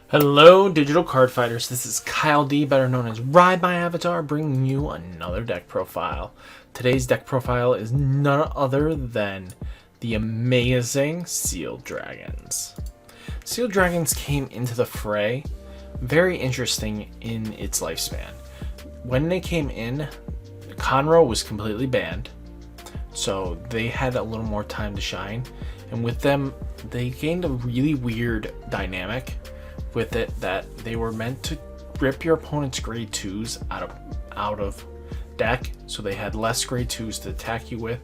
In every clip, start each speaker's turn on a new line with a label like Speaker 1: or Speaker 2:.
Speaker 1: Hello, digital card fighters. This is Kyle D, better known as Ride My Avatar, bringing you another deck profile. Today's deck profile is none other than the amazing Sealed Dragons. Sealed Dragons came into the fray very interesting in its lifespan. When they came in, Conroe was completely banned, so they had a little more time to shine, and with them, they gained a really weird dynamic with it that they were meant to rip your opponent's grade 2s out of deck, so they had less grade 2s to attack you with,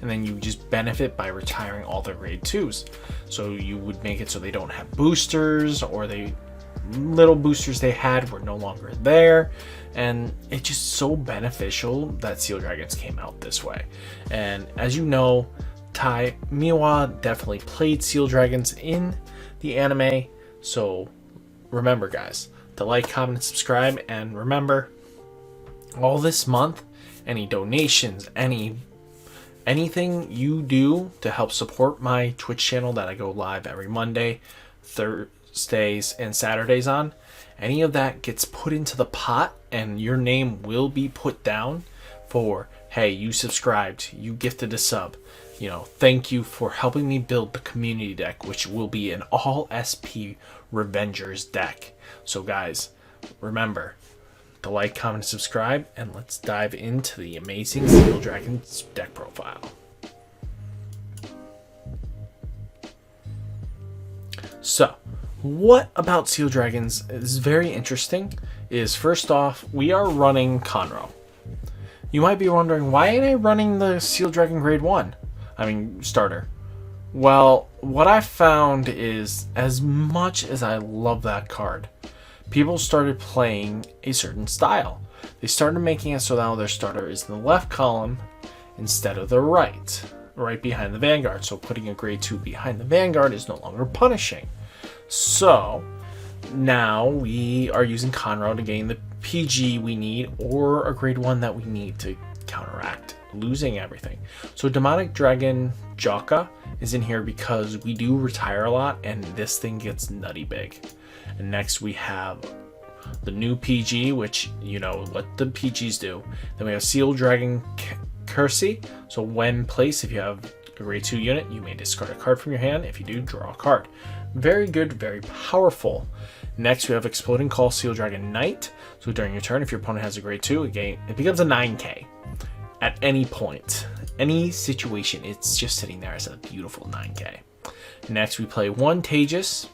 Speaker 1: and then you just benefit by retiring all their grade 2s. So you would make it so they don't have boosters, or the little boosters they had were no longer there, and it's just so beneficial that Sealed Dragons came out this way. And as you know, Tai Miwa definitely played Sealed Dragons in the anime, so remember, guys, to like, comment, and subscribe. And remember, all this month, any donations, anything you do to help support my Twitch channel that I go live every Monday, Thursdays, and Saturdays on, any of that gets put into the pot, and your name will be put down for, hey, you subscribed, you gifted a sub. You know, thank you for helping me build the community deck, which will be an all SP Revengers deck. So guys, remember to like, comment, and subscribe, and let's dive into the amazing Sealed Dragons deck profile. So, what about Sealed Dragons is very interesting is, first off, we are running Conroe. You might be wondering, why ain't I running the Sealed Dragon Grade 1? Starter. Well, what I found is, as much as I love that card, people started playing a certain style. They started making it so now their starter is in the left column instead of the right behind the Vanguard. So putting a grade 2 behind the Vanguard is no longer punishing. So now we are using Conroe to gain the PG we need, or a grade 1 that we need to counteract losing everything. So Demonic Dragon Joka is in here because we do retire a lot, and this thing gets nutty big. And next we have the new PG, which you know what the PGs do. Then we have Sealed Dragon Kersey. So when placed, if you have a grade 2 unit, you may discard a card from your hand. If you do, draw a card. Very good, very powerful. Next we have Exploding Call Sealed Dragon Knight. So during your turn, if your opponent has a grade 2, it becomes a 9k. At any point, any situation, it's just sitting there as a beautiful 9k. Next, we play one Tejas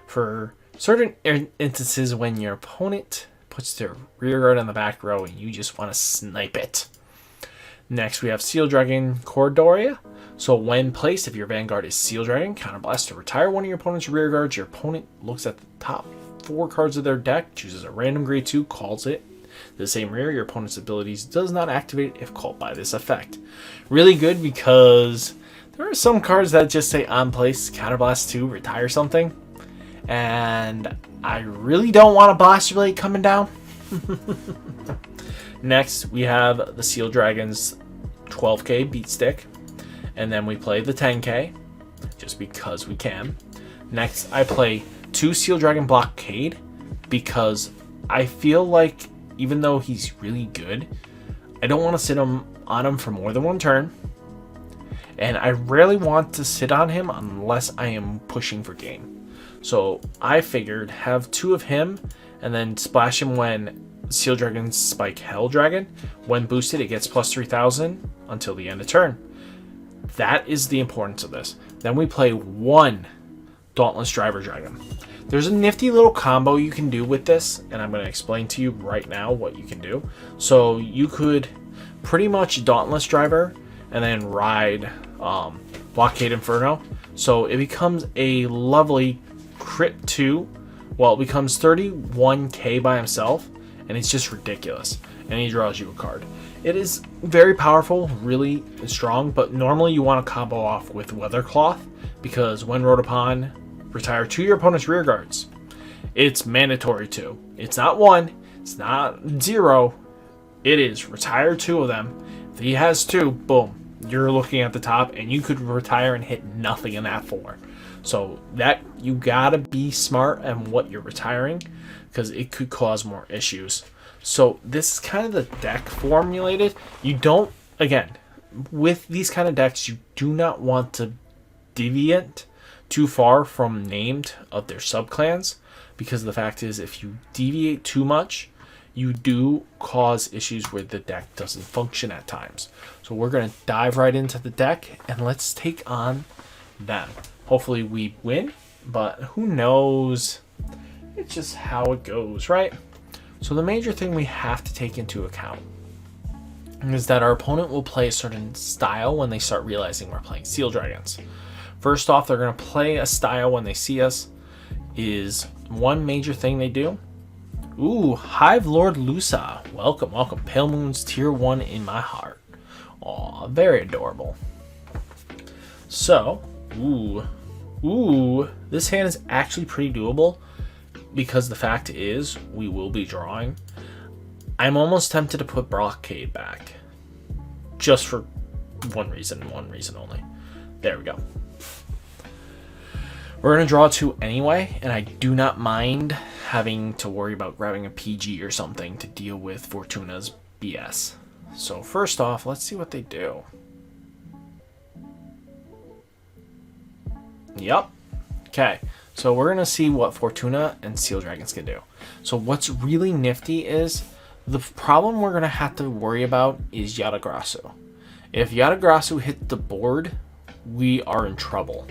Speaker 1: for certain instances when your opponent puts their rear guard on the back row and you just want to snipe it. Next, we have Sealed Dragon Cordoria. So when placed, if your Vanguard is Sealed Dragon, counterblast to retire one of your opponent's rear guards. Your opponent looks at the top 4 cards of their deck, chooses a random grade 2, calls it the same rear. Your opponent's abilities does not activate if called by this effect. Really good, because there are some cards that just say on place, counterblast to retire something, and I really don't want a Blaster Blade coming down. Next, we have the Sealed Dragons 12k beat stick, and then we play the 10k just because we can. Next, I play 2 Sealed Dragon Blockade because I feel like, even though he's really good, I don't want to sit on him for more than one turn. And I rarely want to sit on him unless I am pushing for game. So I figured have 2 of him and then splash him when Sealed Dragon Spike Hell Dragon. When boosted, it gets plus 3000 until the end of turn. That is the importance of this. Then we play 1 Dauntless Driver Dragon. There's a nifty little combo you can do with this, and I'm going to explain to you right now what you can do. So you could pretty much Dauntless Driver and then ride Blockade Inferno. So it becomes a lovely crit 2. Well, it becomes 31k by himself, and it's just ridiculous. And he draws you a card. It is very powerful, really strong, but normally you want to combo off with Weathercloth, because when rode upon, retire 2 of your opponent's rear guards. It's mandatory 2. It's not 1. It's not 0. It is retire 2 of them. If he has 2, boom. you're looking at the top, and you could retire and hit nothing in that 4. So that you gotta be smart on what you're retiring, because it could cause more issues. So this is kind of the deck formulated. You don't, again, with these kind of decks, you do not want to deviate too far from named of their subclans, because the fact is, if you deviate too much, you do cause issues where the deck doesn't function at times. So we're going to dive right into the deck, and let's take on them. Hopefully we win, but who knows? It's just how it goes, right? So the major thing we have to take into account is that our opponent will play a certain style when they start realizing we're playing Seal Dragons. First off, they're going to play a style when they see us. Is one major thing they do. Ooh, Hive Lord Lusa. Welcome, welcome. Pale Moon's tier 1 in my heart. Aw, very adorable. So, ooh, this hand is actually pretty doable, because the fact is, we will be drawing. I'm almost tempted to put Blockade back. Just for one reason only. There we go. We're going to draw 2 anyway, and I do not mind having to worry about grabbing a PG or something to deal with Fortuna's BS. So first off, let's see what they do. Yep. Okay, so we're going to see what Fortuna and Seal Dragons can do. So what's really nifty is, the problem we're going to have to worry about is Yatagrasu. If Yatagrasu hit the board, we are in trouble.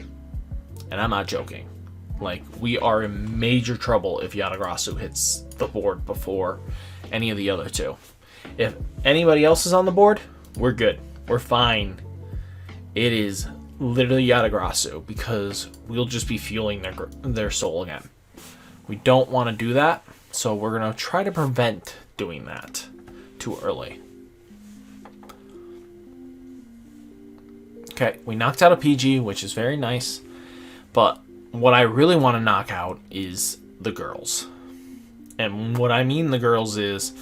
Speaker 1: And I'm not joking. Like, we are in major trouble if Yatagrasu hits the board before any of the other 2. If anybody else is on the board, we're good. We're fine. It is literally Yatagrasu, because we'll just be fueling their soul again. We don't want to do that, so we're going to try to prevent doing that too early. Okay, we knocked out a PG, which is very nice. But what I really want to knock out is the girls. And what I mean the girls is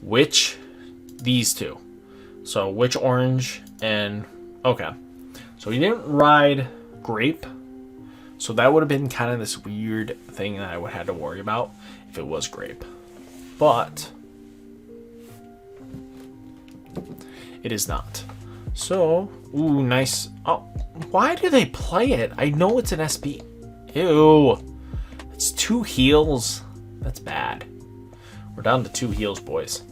Speaker 1: these 2. So which orange and, okay. So he didn't ride Grape. So that would have been kind of this weird thing that I would have had to worry about if it was Grape. But it is not. So, ooh, nice. Oh, why do they play it? I know it's an SB. Ew. It's 2 heals. That's bad. We're down to 2 heals, boys.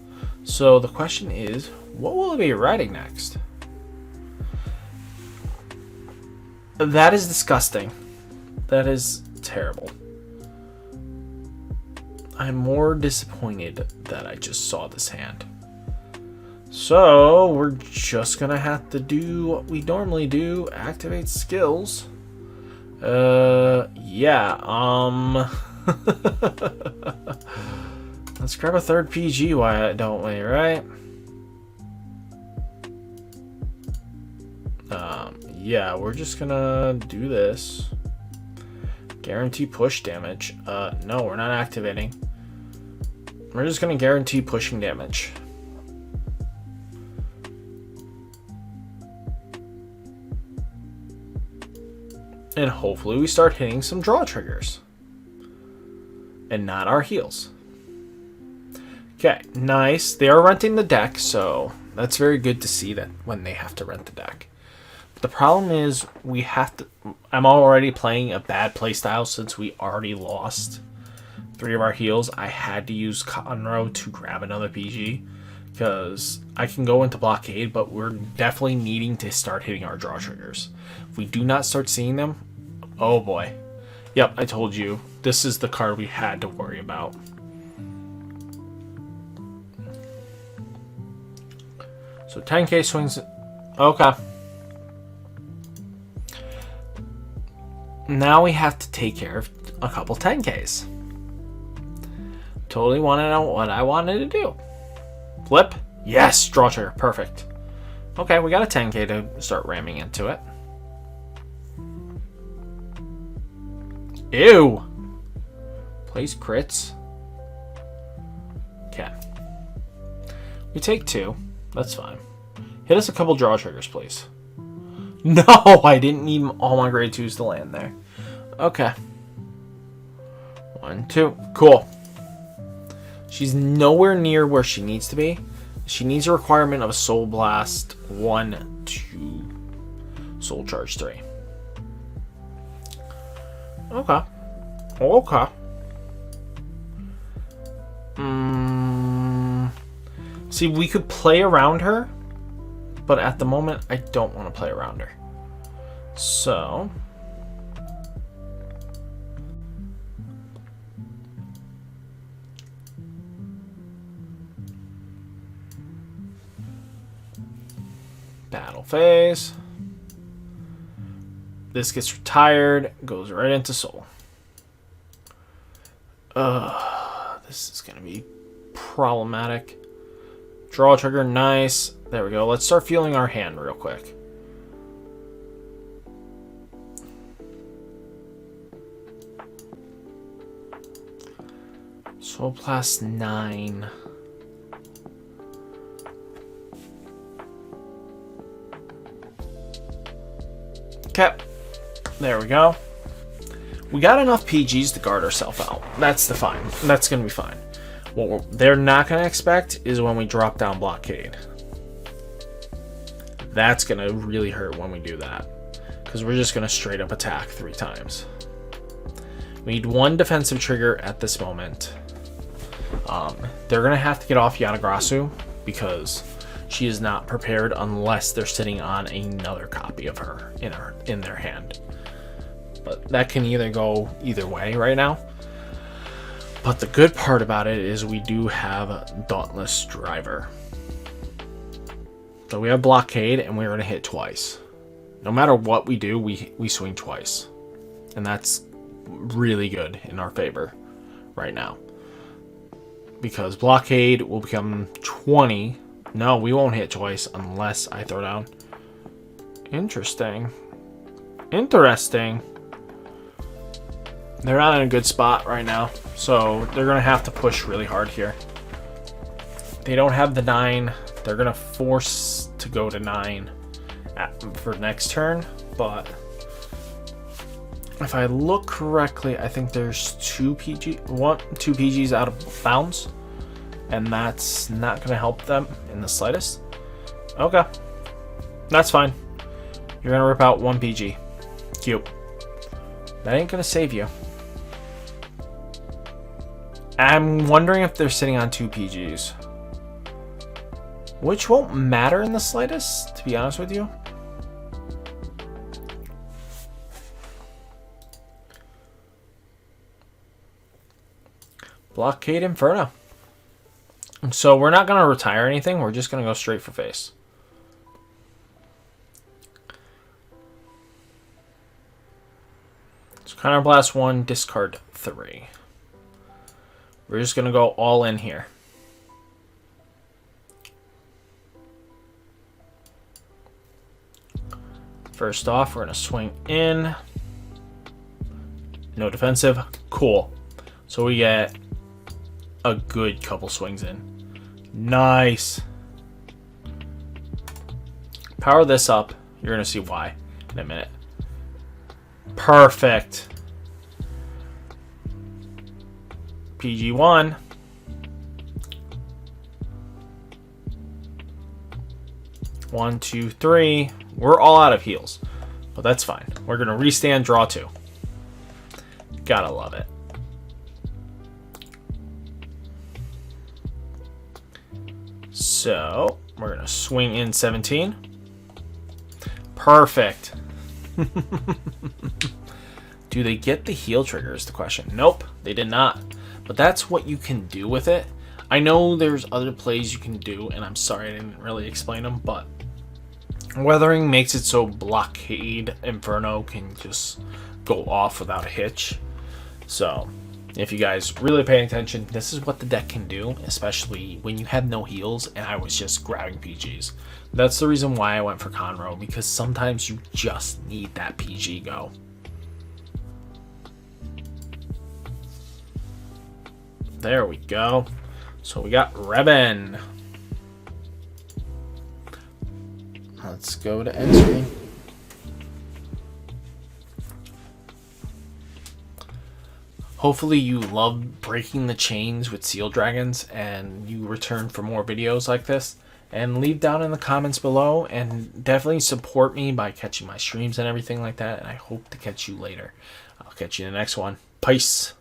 Speaker 1: So the question is, what will it be riding next? That is disgusting. That is terrible. I'm more disappointed that I just saw this hand. So we're just gonna have to do what we normally do, activate skills. Yeah, let's grab a 3rd PG, why don't we, right? Yeah, we're just gonna do this. Guarantee push damage. No, we're not activating. We're just gonna guarantee pushing damage. And hopefully we start hitting some draw triggers. And not our heals. Okay, nice. They are renting the deck, so that's very good to see that when they have to rent the deck. The problem is we have to... I'm already playing a bad playstyle since we already lost 3 of our heals. I had to use Conroe to grab another PG because I can go into blockade, but we're definitely needing to start hitting our draw triggers. If we do not start seeing them, oh boy. Yep, I told you. This is the card we had to worry about. So 10k swings. Okay. Now we have to take care of a couple 10ks. Totally want to know what I wanted to do. Flip. Yes, draw trigger. Perfect. Okay, we got a 10k to start ramming into it. Ew. Plays crits. Okay. We take 2. That's fine. Hit us a couple draw triggers, please. No, I didn't need all my grade 2s to land there. Okay. 1, 2. Cool. She's nowhere near where she needs to be. She needs a requirement of a Soul Blast 1, 2, Soul Charge 3. Okay. Okay. See, we could play around her, but at the moment, I don't want to play around her. So... battle phase. This gets retired, goes right into Soul. This is going to be problematic. Draw trigger, nice. There we go. Let's start feeling our hand real quick. Soul Blast 9. Okay. There we go. We got enough PGs to guard ourselves out. That's fine. That's going to be fine. What they're not going to expect is when we drop down Blockade. That's going to really hurt when we do that. Because we're just going to straight up attack 3 times. We need 1 defensive trigger at this moment. They're going to have to get off Yanagrasu because she is not prepared unless they're sitting on another copy of her in their hand. But that can either go either way right now. But the good part about it is we do have Dauntless Driver. So we have Blockade and we're going to hit twice. No matter what we do, we swing twice. And that's really good in our favor right now. Because Blockade will become 20. No, we won't hit twice unless I throw down. Interesting. Interesting. They're not in a good spot right now, so they're going to have to push really hard here. They don't have the 9. They're going to force to go to 9 for next turn, but if I look correctly, I think there's 2 PGs out of bounds, and that's not going to help them in the slightest. Okay. That's fine. You're going to rip out 1 PG. Cute. That ain't going to save you. I'm wondering if they're sitting on 2 PGs. Which won't matter in the slightest, to be honest with you. Blockade Inferno. So we're not going to retire anything. We're just going to go straight for face. So Counterblast 1, discard 3. We're just going to go all in here. First off, we're going to swing in. No defensive. Cool. So we get a good couple swings in. Nice. Power this up. You're going to see why in a minute. Perfect. PG1. One, two, three. We're all out of heals, but that's fine. We're going to restand, draw 2. Gotta love it. So we're going to swing in 17. Perfect. Do they get the heal trigger is the question. Nope, they did not. But that's what you can do with it. I know there's other plays you can do, and I'm sorry I didn't really explain them, but Weathering makes it so Blockade Inferno can just go off without a hitch. So if you guys really pay attention, this is what the deck can do, especially when you have no heals and I was just grabbing PGs. That's the reason why I went for Conroe, because sometimes you just need that PG go. There we go. So we got Rebin. Let's go to end screen. Hopefully you love breaking the chains with Seal Dragons and you return for more videos like this. And leave down in the comments below and definitely support me by catching my streams and everything like that. And I hope to catch you later. I'll catch you in the next one. Peace.